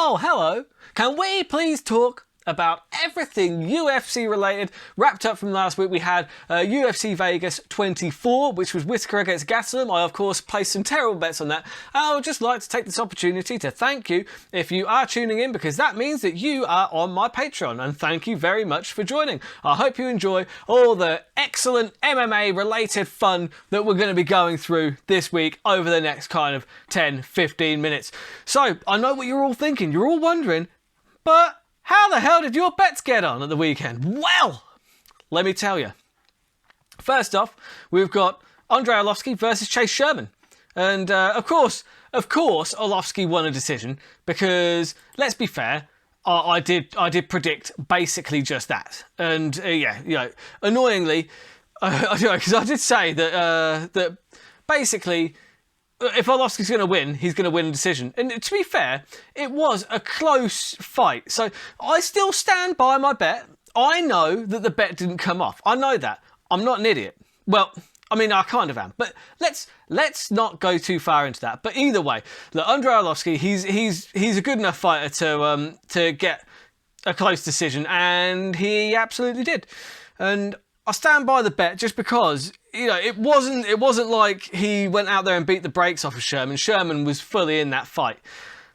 Oh, hello. Can we please talk about everything UFC related? Wrapped up from last week, we had UFC Vegas 24, which was Whittaker against Gastelum. I, of course, placed some terrible bets on that. I would just like to take this opportunity to thank you if you are tuning in, because that means that you are on my Patreon, and thank you very much for joining. I hope you enjoy all the excellent MMA related fun that we're going to be going through this week over the next kind of 10-15 minutes. So, I know what you're all thinking. You're all wondering, but how the hell did your bets get on at the weekend? Well, let me tell you. First off, we've got Andre Iolovsky versus Chase Sherman. And of course, Iolovsky won a decision because, let's be fair, I did predict basically just that. And annoyingly, because I did say that basically, if Iolovsky's going to win, he's going to win a decision. And to be fair, it was a close fight. So I still stand by my bet. I know that the bet didn't come off. I know that. I'm not an idiot. Well, I mean, I kind of am. But let's not go too far into that. But either way, look, Andre Iolovsky, he's a good enough fighter to get a close decision, and he absolutely did. And I stand by the bet just because, it wasn't like he went out there and beat the brakes off of Sherman. Sherman was fully in that fight.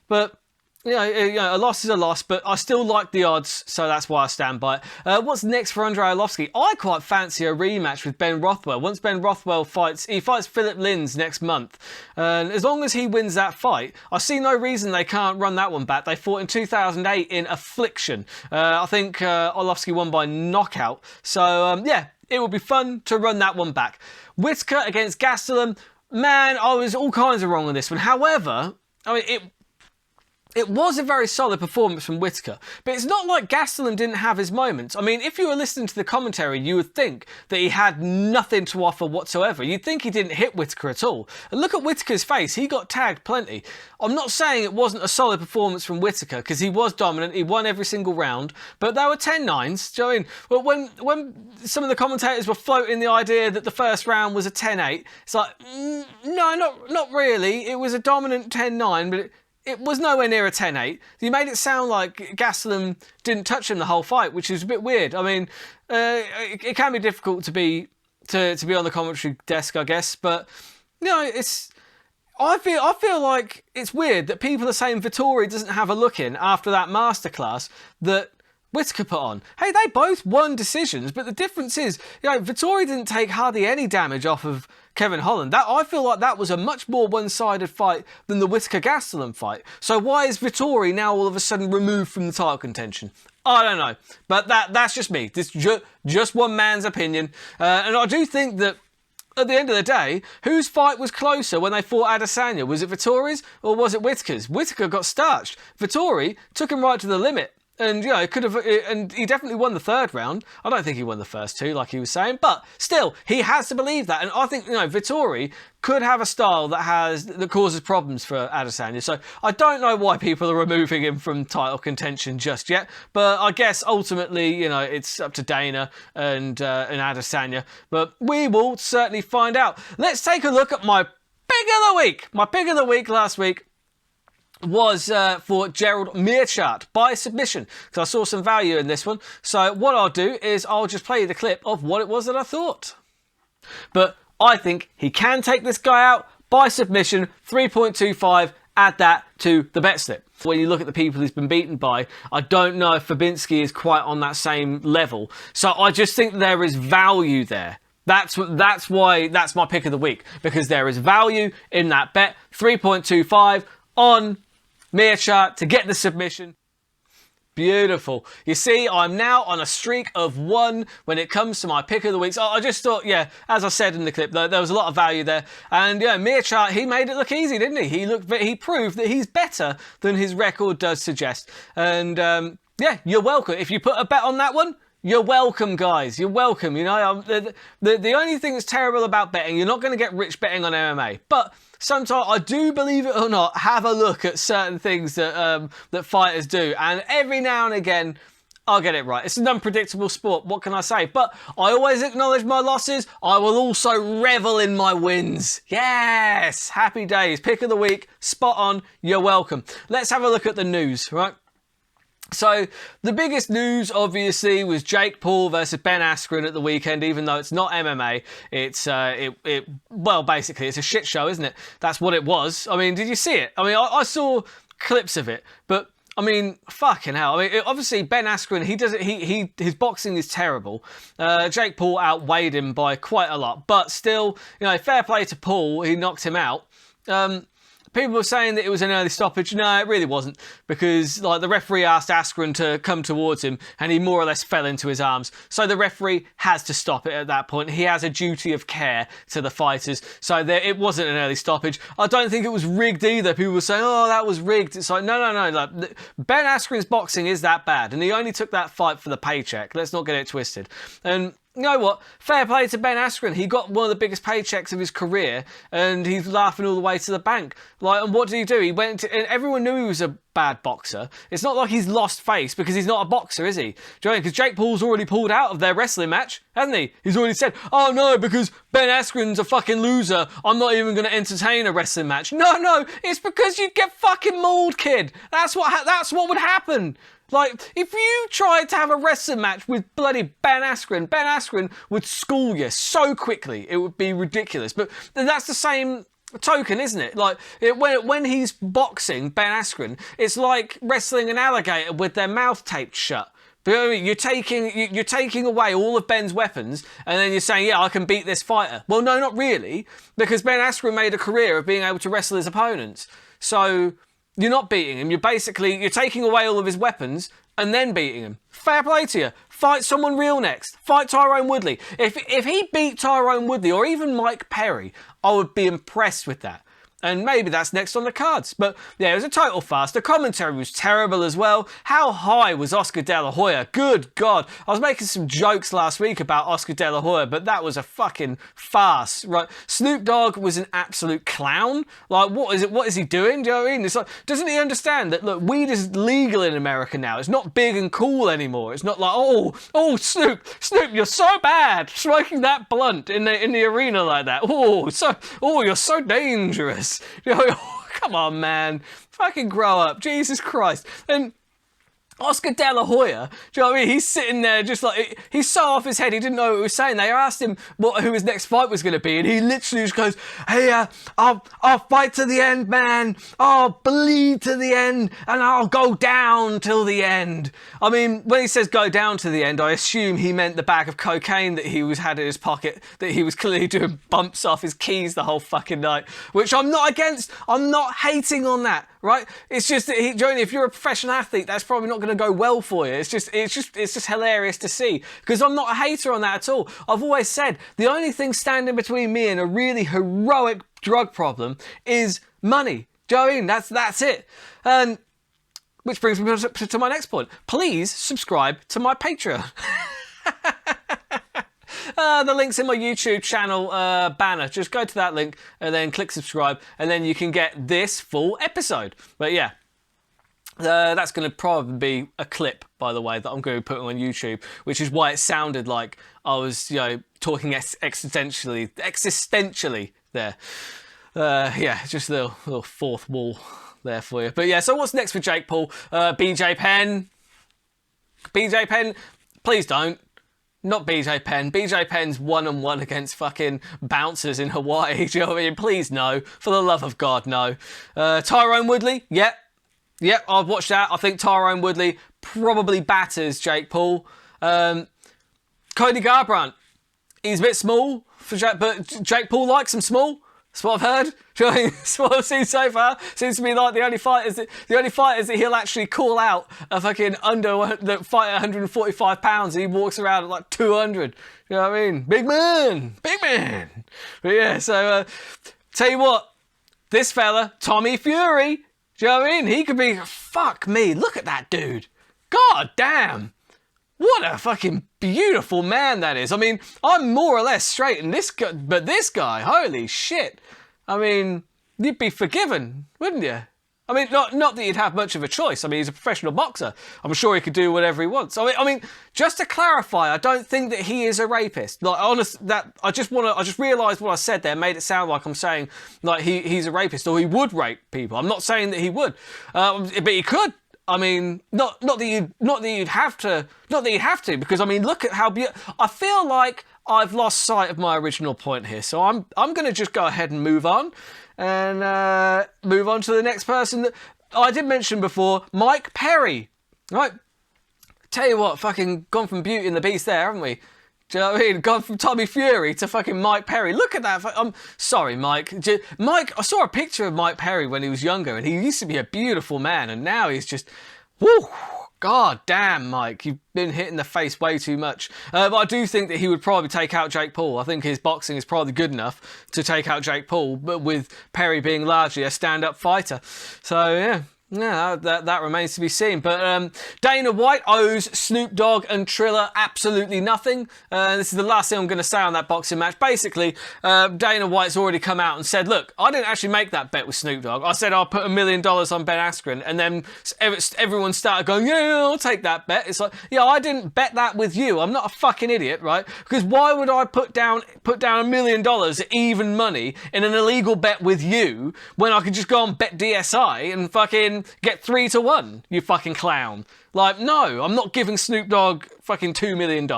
But, a loss is a loss, but I still like the odds, so that's why I stand by it. What's next for Andre Iolovsky? I quite fancy a rematch with Ben Rothwell. Once Ben Rothwell fights Philip Lins next month. And as long as he wins that fight, I see no reason they can't run that one back. They fought in 2008 in Affliction. I think Iolovsky won by knockout. So, it will be fun to run that one back. Whittaker against Gastelum. Man, I was all kinds of wrong on this one. However, it was a very solid performance from Whittaker, but it's not like Gastelum didn't have his moments. I mean, if you were listening to the commentary, you would think that he had nothing to offer whatsoever. You'd think he didn't hit Whittaker at all. And look at Whittaker's face. He got tagged plenty. I'm not saying it wasn't a solid performance from Whittaker, because he was dominant. He won every single round, but there were 10-9s. Do you know what I mean? Well, when some of the commentators were floating the idea that the first round was a 10-8, it's like, no, not really. It was a dominant 10-9, but it was nowhere near a 10-8. You made it sound like Gastelum didn't touch him the whole fight, which is a bit weird. I mean, it can be difficult to be on the commentary desk, I guess. But I feel like it's weird that people are saying Vettori doesn't have a look in after that masterclass that Whittaker put on. Hey, they both won decisions, but the difference is, Vettori didn't take hardly any damage off of Kevin Holland. I feel like that was a much more one-sided fight than the Whittaker-Gastelum fight. So why is Vettori now all of a sudden removed from the title contention? I don't know. But that's just me. This just one man's opinion. And I do think that at the end of the day, whose fight was closer when they fought Adesanya? Was it Vettori's or was it Whittaker's? Whittaker got starched. Vettori took him right to the limit. And, and he definitely won the third round. I don't think he won the first two, like he was saying, but still, he has to believe that. And I think, Vettori could have a style that causes problems for Adesanya. So I don't know why people are removing him from title contention just yet. But I guess ultimately, it's up to Dana and Adesanya. But we will certainly find out. Let's take a look at my pick of the week. My pick of the week last week was for Gerald Meerchart by submission, because I saw some value in this one. So what I'll do is I'll just play you the clip of what it was that I thought. But I think he can take this guy out by submission, 3.25, add that to the bet slip. When you look at the people he's been beaten by, I don't know if Fabinski is quite on that same level. So I just think there is value there. That's why that's my pick of the week, because there is value in that bet, 3.25 on Meerchart to get the submission. Beautiful. You see, I'm now on a streak of 1 when it comes to my pick of the week. So I just thought, as I said in the clip, there was a lot of value there. And Meerchart, he made it look easy, didn't he? He proved that he's better than his record does suggest. And you're welcome. If you put a bet on that one, you're welcome, guys. You're welcome. The only thing that's terrible about betting, you're not going to get rich betting on MMA. But sometimes, I do, believe it or not, have a look at certain things that fighters do. And every now and again, I'll get it right. It's an unpredictable sport. What can I say? But I always acknowledge my losses. I will also revel in my wins. Yes! Happy days. Pick of the week. Spot on. You're welcome. Let's have a look at the news, right? So the biggest news, obviously, was Jake Paul versus Ben Askren at the weekend. Even though it's not MMA, it's well, basically, it's a shit show, isn't it? That's what it was. I mean, did you see it? I mean, I saw clips of it, but I mean, fucking hell. I mean, obviously, Ben Askren, his boxing is terrible. Jake Paul outweighed him by quite a lot, but still, you know, fair play to Paul. He knocked him out. People were saying that it was an early stoppage. No, it really wasn't, because like the referee asked Askren to come towards him and he more or less fell into his arms. So the referee has to stop it at that point. He has a duty of care to the fighters. So it wasn't an early stoppage. I don't think it was rigged either. People were saying, oh, that was rigged. It's like, no. Like, Ben Askren's boxing is that bad, and he only took that fight for the paycheck. Let's not get it twisted. And you know what? Fair play to Ben Askren. He got one of the biggest paychecks of his career, and he's laughing all the way to the bank. Like, and what did he do? He went to, and everyone knew he was a bad boxer. It's not like he's lost face because he's not a boxer, is he? Do you know what I mean? Because Jake Paul's already pulled out of their wrestling match, hasn't he? He's already said, oh no, because Ben Askren's a fucking loser, I'm not even going to entertain a wrestling match. No, it's because you'd get fucking mauled, kid. That's what would happen. Like, if you tried to have a wrestling match with bloody Ben Askren would school you so quickly, it would be ridiculous. But that's the same token, isn't it? Like, when he's boxing Ben Askren, it's like wrestling an alligator with their mouth taped shut. You know what I mean? You're taking away all of Ben's weapons, and then you're saying, yeah, I can beat this fighter. Well, no, not really, because Ben Askren made a career of being able to wrestle his opponents. So you're not beating him. You're taking away all of his weapons and then beating him. Fair play to you. Fight someone real next. Fight Tyrone Woodley. If he beat Tyrone Woodley or even Mike Perry, I would be impressed with that. And maybe that's next on the cards. But yeah, it was a total farce. The commentary was terrible as well. How high was Oscar De La Hoya? Good God. I was making some jokes last week about Oscar De La Hoya, but that was a fucking farce, right? Snoop Dogg was an absolute clown. Like, what is he doing? Do you know what I mean? It's like, doesn't he understand that, look, weed is legal in America now. It's not big and cool anymore. It's not like, oh, Snoop, you're so bad smoking that blunt in the arena like that. Oh, you're so dangerous. You know, come on, man. Fucking grow up. Jesus Christ. And Oscar De La Hoya, do you know what I mean? He's sitting there just like, he's so off his head, he didn't know what he was saying. They asked him who his next fight was going to be, and he literally just goes, hey, I'll fight to the end, man. I'll bleed to the end, and I'll go down till the end. I mean, when he says go down to the end, I assume he meant the bag of cocaine that he had in his pocket, that he was clearly doing bumps off his keys the whole fucking night, which I'm not against. I'm not hating on that, right? It's just that if you're a professional athlete, that's probably not going to go well for you. It's just hilarious to see, because I'm not a hater on that at all. I've always said the only thing standing between me and a really heroic drug problem is money. Do you know what I mean? That's it. And which brings me to my next point. Please subscribe to my Patreon. The link's in my YouTube channel banner. Just go to that link and then click subscribe, and then you can get this full episode. But yeah, that's going to probably be a clip, by the way, that I'm going to be putting on YouTube, which is why it sounded like I was, talking existentially there. Yeah, just a little fourth wall there for you. But yeah, so what's next for Jake Paul? BJ Penn, please don't. Not BJ Penn. BJ Penn's 1-on-1 against fucking bouncers in Hawaii. Do you know what I mean? Please no. For the love of God, no. Tyrone Woodley, yep, I've watched that. I think Tyrone Woodley probably batters Jake Paul. Cody Garbrandt, he's a bit small, but Jake Paul likes him small. That's what I've heard. That's what I've seen so far. Seems to be like the only fighters that he'll actually call out a fucking that fight at 145 pounds. And he walks around at like 200. You know what I mean? Big man. But yeah, so tell you what, this fella, Tommy Fury, do you know what I mean? He could be, fuck me, look at that dude. God damn. What a fucking beautiful man that is. I mean, I'm more or less straight in this guy, but this guy, holy shit. I mean, you'd be forgiven, wouldn't you? I mean, not that he'd have much of a choice. I mean, he's a professional boxer. I'm sure he could do whatever he wants. I mean, just to clarify, I don't think that he is a rapist. Like, I just realised what I said there made it sound like I'm saying like he's a rapist or he would rape people. I'm not saying that he would, but he could. I mean, not that you'd have to, because I mean, look at how I feel like I've lost sight of my original point here. So I'm going to just go ahead and move on. And move on to the next person that I did mention before, Mike Perry. Right? Tell you what, fucking gone from Beauty and the Beast there, haven't we? Do you know what I mean? Gone from Tommy Fury to fucking Mike Perry. Look at that. I'm sorry, Mike. Mike, I saw a picture of Mike Perry when he was younger, and he used to be a beautiful man, and now he's just, whoo. God damn, Mike, you've been hit in the face way too much. But I do think that he would probably take out Jake Paul. I think his boxing is probably good enough to take out Jake Paul, but with Perry being largely a stand-up fighter. So, yeah. Yeah, that remains to be seen. But Dana White owes Snoop Dogg and Triller absolutely nothing. This is the last thing I'm going to say on that boxing match. Basically, Dana White's already come out and said, look, I didn't actually make that bet with Snoop Dogg. I said I'll put $1 million on Ben Askren. And then everyone started going, yeah, I'll take that bet. It's like, yeah, I didn't bet that with you. I'm not a fucking idiot, right? Because why would I put down $1 million even money in an illegal bet with you when I could just go and bet DSI and fucking get 3-1, you fucking clown. Like, no, I'm not giving Snoop Dogg fucking $2 million.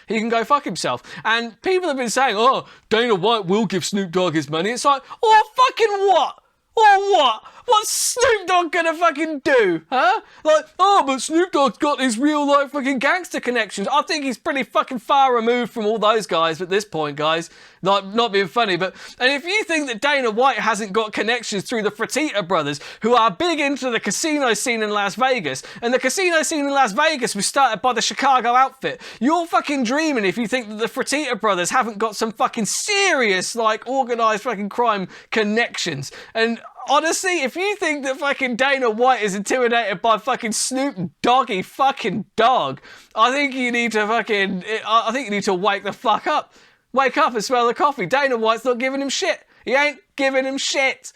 He can go fuck himself. And people have been saying, oh, Dana White will give Snoop Dogg his money. It's like, oh, fucking what? Or what? What's Snoop Dogg gonna fucking do? Huh? Like, oh, but Snoop Dogg's got his real life fucking gangster connections. I think he's pretty fucking far removed from all those guys at this point, guys. Like, not being funny, but... And if you think that Dana White hasn't got connections through the Fertitta brothers, who are big into the casino scene in Las Vegas, and the casino scene in Las Vegas was started by the Chicago outfit, you're fucking dreaming if you think that the Fertitta brothers haven't got some fucking serious, like, organised fucking crime connections. And... honestly, if you think that fucking Dana White is intimidated by fucking Snoop Doggy fucking Dogg, I think you need to wake the fuck up. Wake up and smell the coffee. Dana White's not giving him shit. He ain't giving him shit.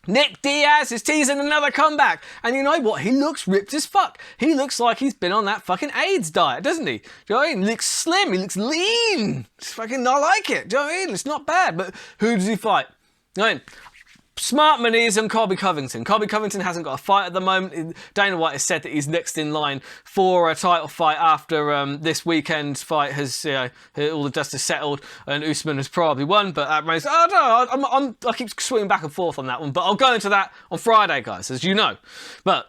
Nick Diaz is teasing another comeback. And you know what? He looks ripped as fuck. He looks like he's been on that fucking AIDS diet, doesn't he? Do you know what I mean? He looks slim. He looks lean. It's fucking, I like it. Do you know what I mean? It's not bad. But who does he fight? You know what I mean? Smart Maniz and Colby Covington. Colby Covington hasn't got a fight at the moment. Dana White has said that he's next in line for a title fight after this weekend's fight has, all the dust has settled and Usman has probably won. But that remains. I don't know. I keep swinging back and forth on that one. But I'll go into that on Friday, guys, as you know. But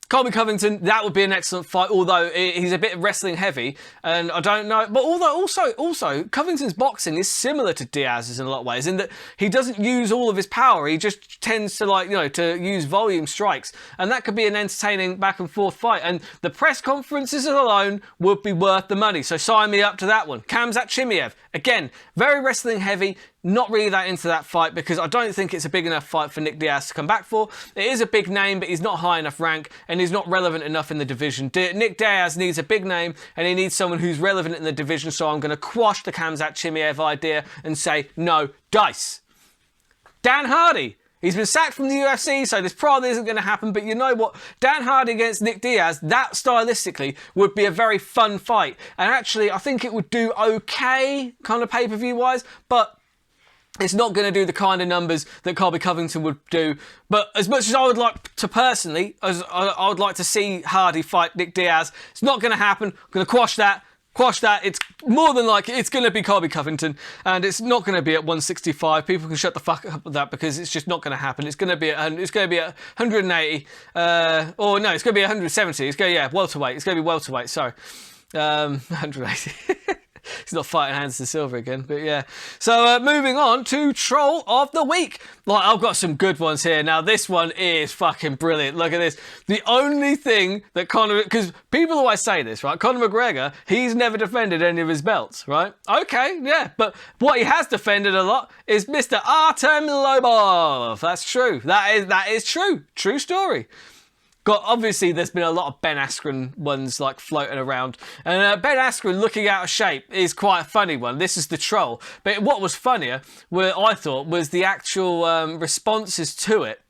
Colby Covington, that would be an excellent fight, although he's a bit wrestling heavy, and I don't know. But although also Covington's boxing is similar to Diaz's in a lot of ways, in that he doesn't use all of his power. He just tends to to use volume strikes, and that could be an entertaining back and forth fight. And the press conferences alone would be worth the money. So sign me up to that one. Khamzat Chimaev, again, very wrestling heavy. Not really that into that fight because I don't think it's a big enough fight for Nick Diaz to come back for. It is a big name, but he's not high enough rank and he's not relevant enough in the division. Nick Diaz needs a big name and he needs someone who's relevant in the division, so I'm going to quash the Khamzat Chimaev idea and say no dice. Dan Hardy. He's been sacked from the UFC, so this probably isn't going to happen. But you know what? Dan Hardy against Nick Diaz, that stylistically would be a very fun fight. And actually, I think it would do okay, kind of pay-per-view wise, but it's not going to do the kind of numbers that Colby Covington would do. But as much as I would like to personally, as I would like to see Hardy fight Nick Diaz, it's not going to happen. I'm going to quash that. It's more than likely it's going to be Colby Covington, and it's not going to be at 165. People can shut the fuck up with that because it's just not going to happen. It's going to be at 180, or no, it's going to be 170. Welterweight. It's going to be welterweight. Sorry, 180. He's not fighting Anderson Silva again, but yeah. So moving on to Troll of the Week. Like, I've got some good ones here. Now, this one is fucking brilliant. Look at this. The only thing that because people always say this, right? Conor McGregor, he's never defended any of his belts, right? Okay, yeah. But what he has defended a lot is Mr. Artem Lobov. That's true. That is true. True story. Obviously, there's been a lot of Ben Askren ones like floating around. And Ben Askren looking out of shape is quite a funny one. This is the troll. But what was funnier, I thought, was the actual responses to it.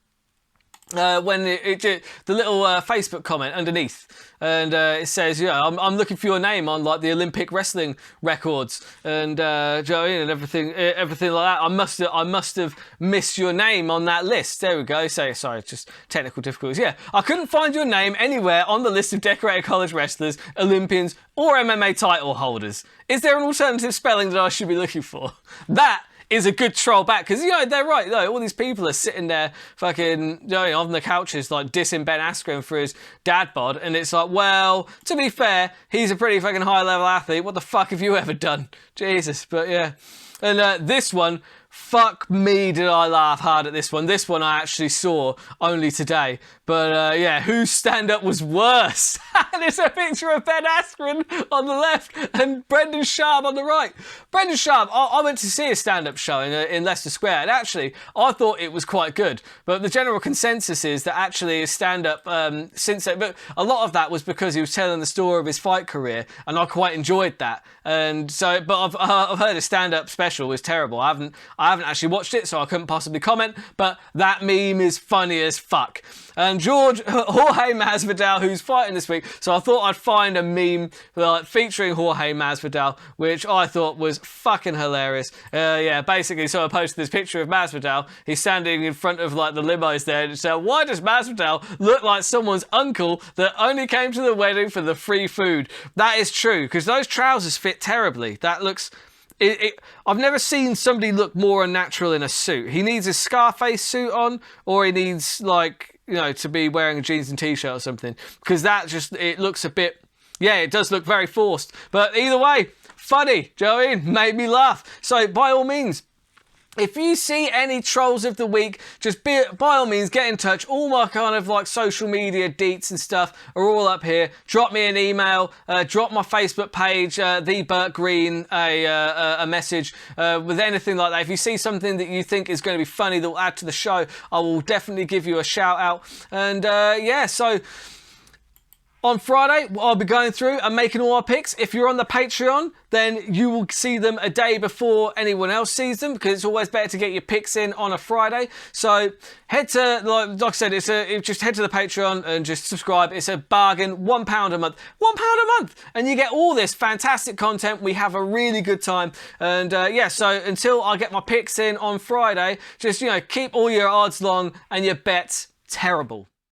when the little Facebook comment underneath, and it says, yeah, I'm looking for your name on like the Olympic wrestling records, and do you know what I mean? And everything like that. I must have missed your name on that list. There we go. Sorry, just technical difficulties. Yeah, I couldn't find your name anywhere on the list of decorated college wrestlers, Olympians, or MMA title holders. Is there an alternative spelling that I should be looking for? That is a good troll back, because, you know, they're right, though. All these people are sitting there fucking, you know, on the couches, like, dissing Ben Askren for his dad bod, and it's like, well, to be fair, he's a pretty fucking high-level athlete. What the fuck have you ever done? Jesus, but yeah. And this one, fuck me did I laugh hard at this one. This one I actually saw only today. But yeah, whose stand-up was worse? There's a picture of Ben Askren on the left and Brendan Schaub on the right. Brendan Schaub, I went to see a stand-up show in Leicester Square, and actually I thought it was quite good. But the general consensus is that actually his stand-up, but a lot of that was because he was telling the story of his fight career, and I quite enjoyed that. And so, but I've heard his stand-up special was terrible. I haven't actually watched it, so I couldn't possibly comment. But that meme is funny as fuck. And Jorge Masvidal, who's fighting this week, so I thought I'd find a meme featuring Jorge Masvidal, which I thought was fucking hilarious. Yeah, basically, so I posted this picture of Masvidal. He's standing in front of like the limos there, and said, "Why does Masvidal look like someone's uncle that only came to the wedding for the free food?" That is true, because those trousers fit terribly. That looks... I've never seen somebody look more unnatural in a suit. He needs a Scarface suit on, or he needs, like, you know, to be wearing jeans and t-shirt or something, because that just, it looks a bit, yeah, it does look very forced. But either way, funny, do you know what I mean? Made me laugh. So by all means, if you see any trolls of the week, just by all means get in touch. All my kind of like social media deets and stuff are all up here. Drop me an email, drop my Facebook page, the Burt Green, a message with anything like that. If you see something that you think is going to be funny that will add to the show, I will definitely give you a shout out. And yeah, so on Friday, I'll be going through and making all our picks. If you're on the Patreon, then you will see them a day before anyone else sees them, because it's always better to get your picks in on a Friday. So head to, like I said, just head to the Patreon and just subscribe. It's a bargain, £1 a month. £1 a month! And you get all this fantastic content. We have a really good time. And yeah, so until I get my picks in on Friday, just, you know, keep all your odds long and your bets terrible.